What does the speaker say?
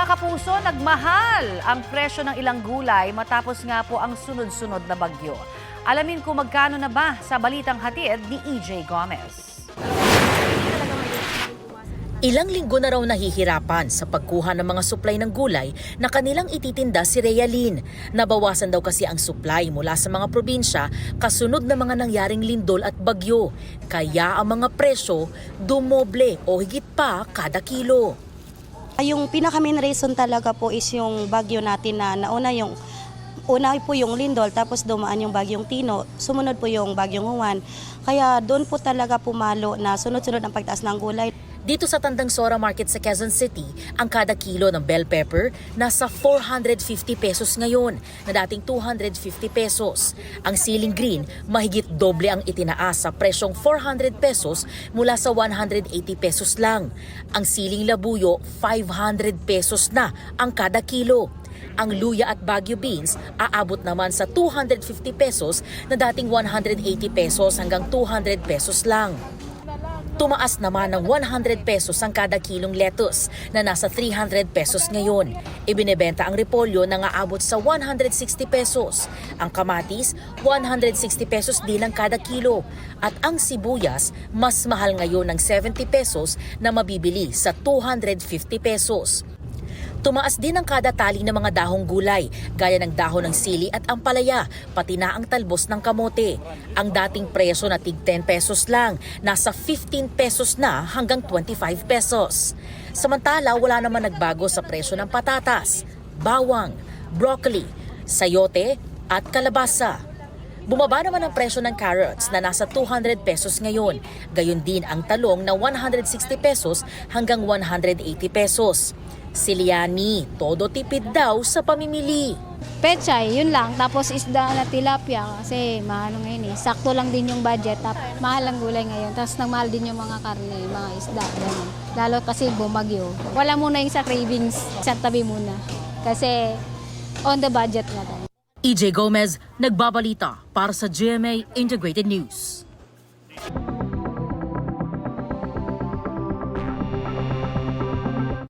Mga kapuso, nagmahal ang presyo ng ilang gulay matapos nga po ang sunod-sunod na bagyo. Alamin kung magkano na ba sa balitang hatid ni EJ Gomez. Ilang linggo na raw nahihirapan sa pagkuha ng mga supply ng gulay na kanilang ititinda si Realin. Nabawasan daw kasi ang supply mula sa mga probinsya kasunod ng mga nangyaring lindol at bagyo. Kaya ang mga presyo dumoble o higit pa kada kilo. Yung pinaka-main reason talaga po is yung bagyo natin na una po yung lindol, tapos dumaan yung bagyong Tino, sumunod po yung bagyong Juan. Kaya doon po talaga pumalo na sunod-sunod ang pagtaas ng gulay. Dito sa Tandang Sora Market sa Quezon City, ang kada kilo ng bell pepper nasa 450 pesos ngayon na dating 250 pesos. Ang siling green, mahigit doble ang itinaas sa presyong 400 pesos mula sa 180 pesos lang. Ang siling labuyo, 500 pesos na ang kada kilo. Ang luya at Baguio beans aabot naman sa 250 pesos na dating 180 pesos hanggang 200 pesos lang. Tumaas naman ng 100 pesos ang kada kilong lettuce na nasa 300 pesos ngayon. Ibinebenta ang repolyo na aabot sa 160 pesos. Ang kamatis, 160 pesos din ang kada kilo. At ang sibuyas, mas mahal ngayon ng 70 pesos na mabibili sa 250 pesos. Tumaas din ang kada tali ng mga dahong gulay, gaya ng dahon ng sili at ampalaya, pati na ang talbos ng kamote. Ang dating presyo na tig 10 pesos lang, nasa 15 pesos na hanggang 25 pesos. Samantala, wala naman nagbago sa presyo ng patatas, bawang, broccoli, sayote at kalabasa. Bumaba naman ang presyo ng carrots na nasa 200 pesos ngayon. Gayon din ang talong na 160 pesos hanggang 180 pesos. Si Liani, todo tipid daw sa pamimili. Pechay, yun lang. Tapos isda na tilapia kasi mahal ngayon eh. Sakto lang din yung budget. Mahal ang gulay ngayon. Tapos nagmahal din yung mga karne, mga isda. Ganun. Lalo kasi bumagyo. Wala muna yung sa cravings. Sa tabi muna. Kasi on the budget na tayo. EJ Gomez, nagbabalita para sa GMA Integrated News.